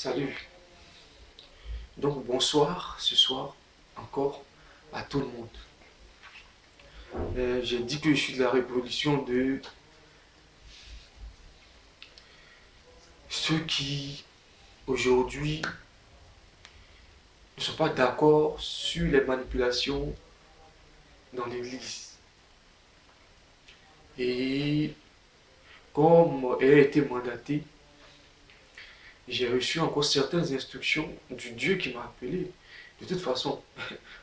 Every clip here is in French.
Salut. Donc bonsoir ce soir encore à tout le monde. J'ai dit que je suis de la révolution de ceux qui aujourd'hui ne sont pas d'accord sur les manipulations dans l'église. Et comme elle a été mandatée, j'ai reçu encore certaines instructions du Dieu qui m'a appelé. De toute façon,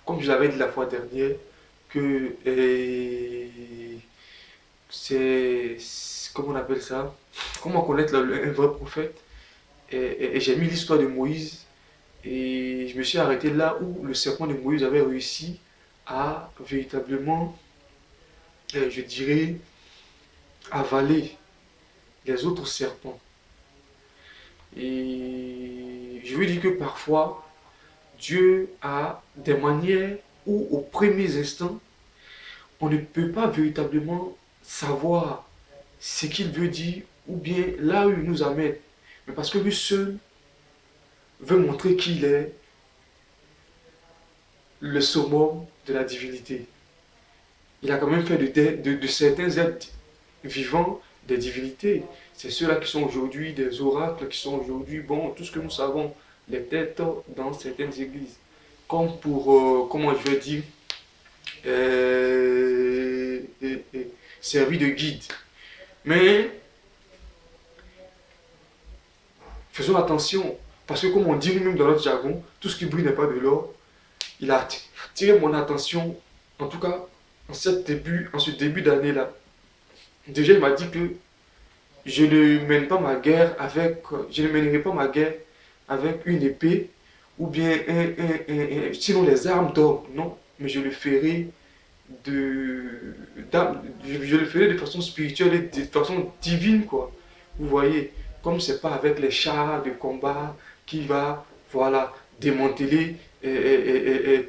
comme je l'avais dit la fois dernière, que c'est, comment on appelle ça? Comment connaître un vrai prophète? Et j'ai mis l'histoire de Moïse et je me suis arrêté là où le serpent de Moïse avait réussi à véritablement, je dirais, avaler les autres serpents. Et je veux dire que parfois, Dieu a des manières où, aux premiers instants, on ne peut pas véritablement savoir ce qu'il veut dire ou bien là où il nous amène. Mais parce que lui seul veut montrer qu'il est le summum de la divinité. Il a quand même fait de certains êtres vivants des divinités. C'est ceux-là qui sont aujourd'hui des oracles, qui sont aujourd'hui, bon, tout ce que nous savons, les têtes dans certaines églises. Comme pour, comment je vais dire, servir de guide. Mais faisons attention, parce que comme on dit nous-mêmes dans notre jargon, tout ce qui brille n'est pas de l'or. Il a attiré mon attention, en tout cas en ce début d'année-là. Déjà, il m'a dit que je ne mène pas ma guerre avec, je ne mènerai pas ma guerre avec une épée ou bien sinon les armes d'or. Non, mais je le ferai de, je le ferai de façon spirituelle et de façon divine, quoi. Vous voyez, comme c'est pas avec les chars de combat qui va, voilà, démanteler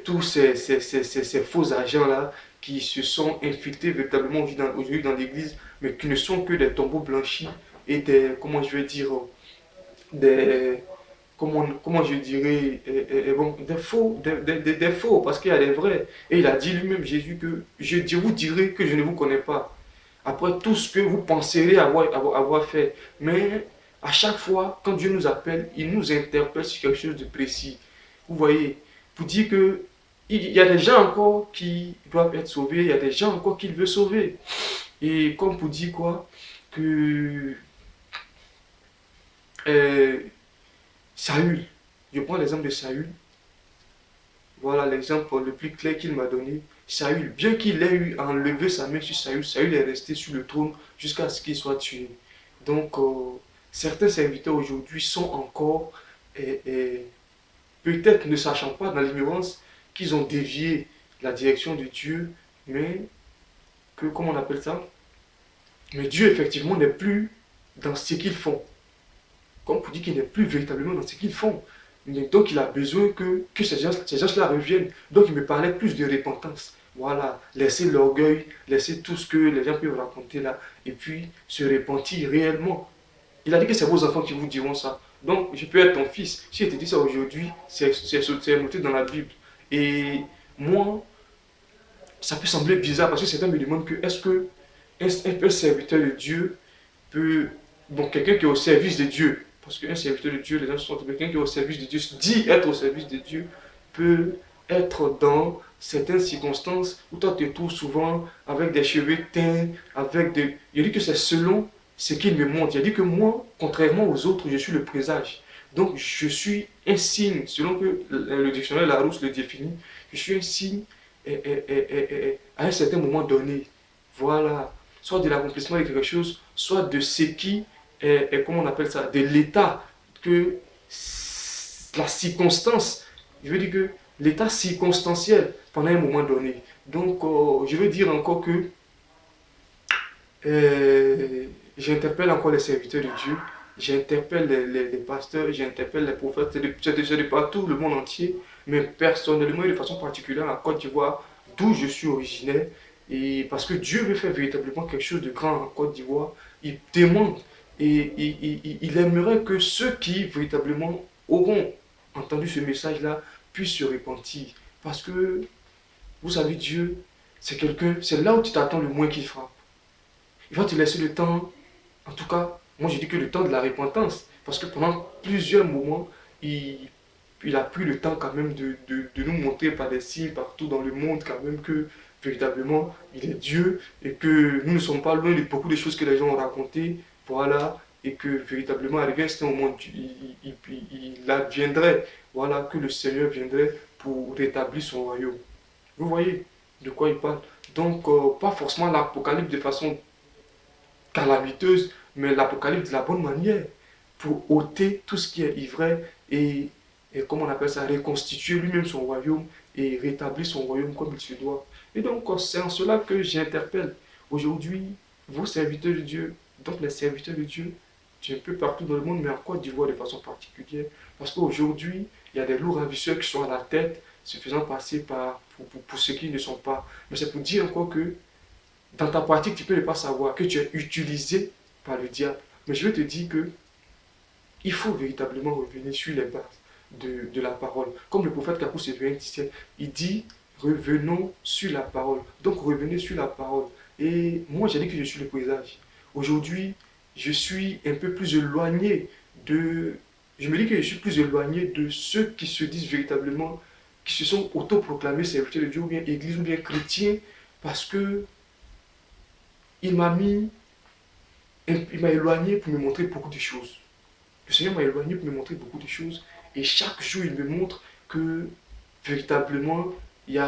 tous ces faux agents-là qui se sont infiltrés véritablement aujourd'hui dans l'église, mais qui ne sont que des tombeaux blanchis et des, comment je vais dire, des, comment je dirais, bon, des faux, parce qu'il y a des vrais. Et il a dit lui-même, Jésus, que je vous dirai que je ne vous connais pas. Après tout ce que vous penserez avoir fait. Mais à chaque fois, quand Dieu nous appelle, il nous interpelle sur quelque chose de précis. Vous voyez, pour dire que il y a des gens encore qui doivent être sauvés, il y a des gens encore qu'il veut sauver. Et comme pour dire quoi, que euh, Saül, je prends l'exemple de Saül, voilà l'exemple le plus clair qu'il m'a donné. Saül, bien qu'il ait eu à enlever sa main sur Saül, Saül est resté sur le trône jusqu'à ce qu'il soit tué. Donc, certains serviteurs aujourd'hui sont encore, peut-être ne sachant pas dans l'ignorance, qu'ils ont dévié la direction de Dieu, mais que, comment on appelle ça? Mais Dieu, effectivement, n'est plus dans ce qu'ils font. Comme pour dire qu'il n'est plus véritablement dans ce qu'ils font. Donc il a besoin que ces gens-là reviennent. Donc il me parlait plus de repentance. Voilà, laisser l'orgueil, laisser tout ce que les gens peuvent raconter là, et puis se repentir réellement. Il a dit que c'est vos enfants qui vous diront ça. Donc je peux être ton fils. Si je te dis ça aujourd'hui, c'est noté dans la Bible. Et moi, ça peut sembler bizarre parce que certains me demandent que est-ce que un serviteur de Dieu peut, bon, quelqu'un qui est au service de Dieu, parce qu'un serviteur de Dieu, les gens sont quelqu'un qui est au service de Dieu, dit être au service de Dieu, peut être dans certaines circonstances où toi te trouves souvent avec des cheveux teints, avec des... Il dit que c'est selon ce qu'il me montre. Il dit que moi, contrairement aux autres, je suis le présage. Donc je suis un signe, selon que le dictionnaire Larousse le définit, je suis un signe à un certain moment donné. Voilà. Soit de l'accomplissement de quelque chose, soit de ce qui est comment on appelle ça, de l'état que la circonstance, je veux dire que l'état circonstanciel pendant un moment donné. Donc, je veux dire encore que j'interpelle encore les serviteurs de Dieu, j'interpelle les pasteurs, j'interpelle les prophètes, c'est de partout, le monde entier, mais personnellement et de façon particulière en Côte d'Ivoire, d'où je suis originaire, et parce que Dieu veut faire véritablement quelque chose de grand en Côte d'Ivoire, il demande et il aimerait que ceux qui véritablement auront entendu ce message-là puissent se repentir. Parce que, vous savez, Dieu, c'est quelqu'un, c'est là où tu t'attends le moins qu'il frappe. Il va te laisser le temps, en tout cas, moi je dis que le temps de la repentance. Parce que pendant plusieurs moments, il a pris le temps quand même de nous montrer par des signes partout dans le monde quand même que véritablement il est Dieu et que nous ne sommes pas loin de beaucoup de choses que les gens ont racontées. Voilà, et que véritablement arrivé à ce moment, il adviendrait, voilà, que le Seigneur viendrait pour rétablir son royaume. Vous voyez de quoi il parle. Donc, pas forcément l'Apocalypse de façon calamiteuse, mais l'Apocalypse de la bonne manière, pour ôter tout ce qui est ivraie et comment on appelle ça, reconstituer lui-même son royaume et rétablir son royaume comme il se doit. Et donc, c'est en cela que j'interpelle aujourd'hui vos serviteurs de Dieu, donc les serviteurs de Dieu, un peu partout dans le monde, mais en Côte d'Ivoire de façon particulière, parce qu'aujourd'hui, il y a des loups ravisseurs qui sont à la tête, se faisant passer pour ceux qui ne sont pas. Mais c'est pour dire encore que dans ta pratique, tu peux ne pas savoir que tu es utilisé par le diable. Mais je veux te dire que il faut véritablement revenir sur les bases de la parole. Comme le prophète Kapous disait, il dit revenons sur la parole. Donc revenez sur la parole. Et moi, j'ai dit que je suis le présage. Aujourd'hui, je suis un peu plus éloigné de. Je me dis que je suis plus éloigné de ceux qui se disent véritablement, qui se sont autoproclamés serviteurs de Dieu, ou bien église, ou bien chrétiens, parce que il m'a mis, il m'a éloigné pour me montrer beaucoup de choses. Le Seigneur m'a éloigné pour me montrer beaucoup de choses. Et chaque jour, il me montre que véritablement, il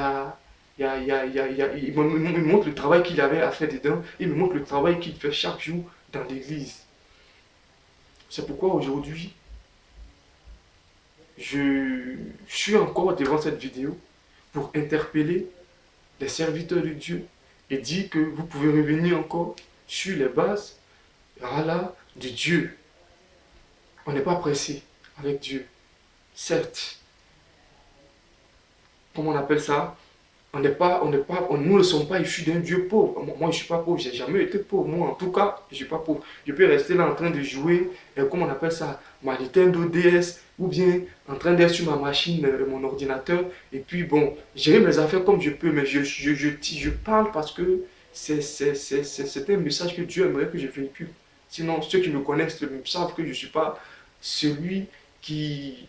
me montre le travail qu'il avait à faire dedans. Il me montre le travail qu'il fait chaque jour dans l'église. C'est pourquoi aujourd'hui, je suis encore devant cette vidéo pour interpeller les serviteurs de Dieu et dire que vous pouvez revenir encore sur les bases, voilà, de Dieu. On n'est pas pressé avec Dieu. Certes, comment on appelle ça? Nous ne sommes pas issus d'un Dieu pauvre. Moi, je ne suis pas pauvre, j'ai jamais été pauvre. Moi, en tout cas, je ne suis pas pauvre. Je peux rester là en train de jouer, comment on appelle ça? Ma Nintendo DS, ou bien en train d'être sur ma machine, mon ordinateur. Et puis, bon, gérer mes affaires comme je peux, mais je parle parce que c'est un message que Dieu aimerait que je véhicule. Sinon, ceux qui me connaissent savent que je ne suis pas celui qui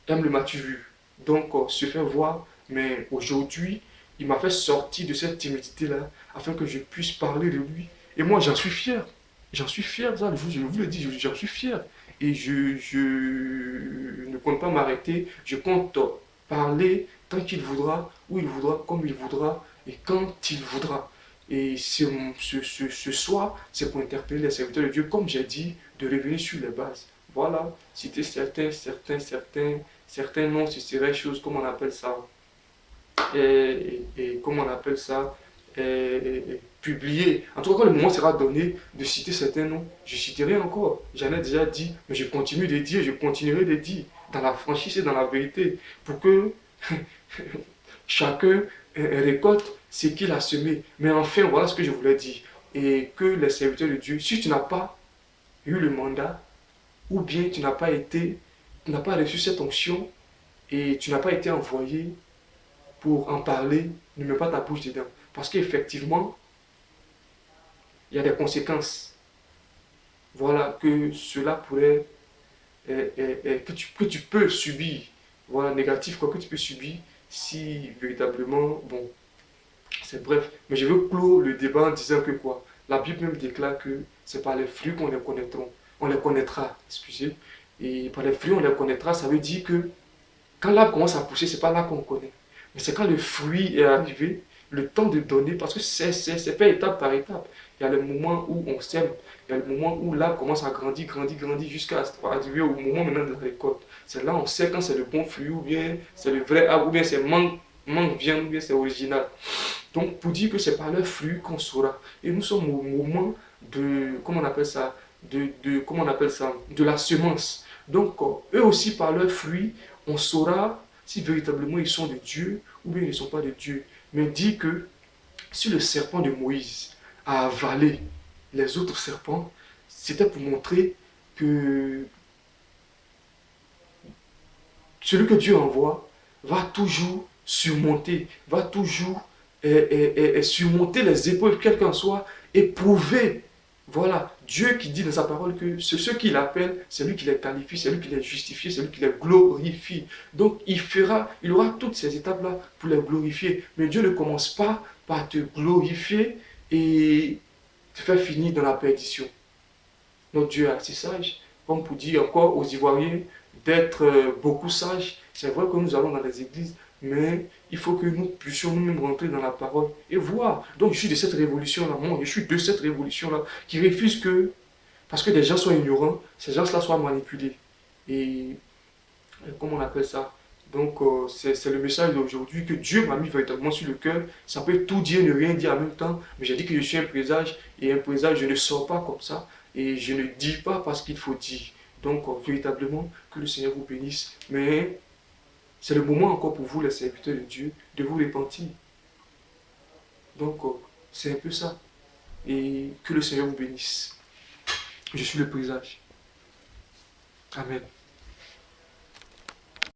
aime le matu vu. Donc, se faire voir. Mais aujourd'hui, il m'a fait sortir de cette timidité-là afin que je puisse parler de lui. Et moi, j'en suis fier. J'en suis fier, ça, je vous le dis, j'en suis fier. Et je ne compte pas m'arrêter. Je compte parler tant qu'il voudra, où il voudra, comme il voudra et quand il voudra. Et ce soir, c'est pour interpeller les serviteurs de Dieu, comme j'ai dit, de revenir sur les bases. Voilà, citer certains noms, ce serait choses, comme on appelle ça, et comment on appelle ça, publié. En tout cas, quand le moment sera donné de citer certains noms, je citerai encore. J'en ai déjà dit, mais je continue de dire, je continuerai de dire, dans la franchise et dans la vérité, pour que chacun récolte ce qu'il a semé. Mais enfin, voilà ce que je voulais dire. Et que les serviteurs de Dieu, si tu n'as pas eu le mandat, ou bien tu n'as pas reçu cette onction, et tu n'as pas été envoyé pour en parler, ne mets pas ta bouche dedans. Parce qu'effectivement, il y a des conséquences. Voilà, que cela pourrait, que tu peux subir. Voilà, négatif, quoi, que tu peux subir si véritablement, bon, c'est bref. Mais je veux clore le débat en disant que quoi? La Bible même déclare que c'est par les fruits qu'on les connaîtra. On les connaîtra, excusez. Et par les fruits, on les connaîtra, ça veut dire que quand l'arbre commence à pousser, c'est pas là qu'on connaît. Mais c'est quand le fruit est arrivé, le temps de donner, parce que c'est fait étape par étape. Il y a le moment où on sème, il y a le moment où l'arbre commence à grandir, jusqu'à arriver au moment maintenant de la récolte. C'est là on sait quand c'est le bon fruit, ou bien c'est le vrai arbre, ou bien c'est mangue viande, ou bien c'est original. Donc pour dire que c'est par le fruit qu'on saura. Et nous sommes au moment de, comment on appelle ça, comment on appelle ça, de la semence. Donc eux aussi par leurs fruits, on saura si véritablement ils sont de Dieu ou bien ils ne sont pas de Dieu. Mais dit que si le serpent de Moïse a avalé les autres serpents, c'était pour montrer que celui que Dieu envoie va toujours surmonter, va toujours surmonter les épreuves, quelles qu'en soient, et prouver. Voilà, Dieu qui dit dans sa parole que c'est ceux qui l'appellent, c'est lui qui les qualifie, c'est lui qui les justifie, c'est lui qui les glorifie. Donc il aura toutes ces étapes-là pour les glorifier. Mais Dieu ne commence pas par te glorifier et te faire finir dans la perdition. Notre Dieu est assez sage, comme pour dire encore aux Ivoiriens d'être beaucoup sages. C'est vrai que nous allons dans les églises, mais il faut que nous puissions nous-mêmes rentrer dans la parole et voir. Donc je suis de cette révolution-là, moi, je suis de cette révolution-là qui refuse que, parce que des gens sont ignorants, ces gens-là soient manipulés. Et comment on appelle ça? Donc c'est le message d'aujourd'hui que Dieu m'a mis véritablement sur le cœur. Ça peut tout dire, ne rien dire en même temps, mais j'ai dit que je suis un présage, et un présage, je ne sors pas comme ça, et je ne dis pas parce qu'il faut dire. Donc véritablement, que le Seigneur vous bénisse, mais c'est le moment encore pour vous, les serviteurs de Dieu, de vous repentir. Donc c'est un peu ça, et que le Seigneur vous bénisse. Je suis le présage. Amen.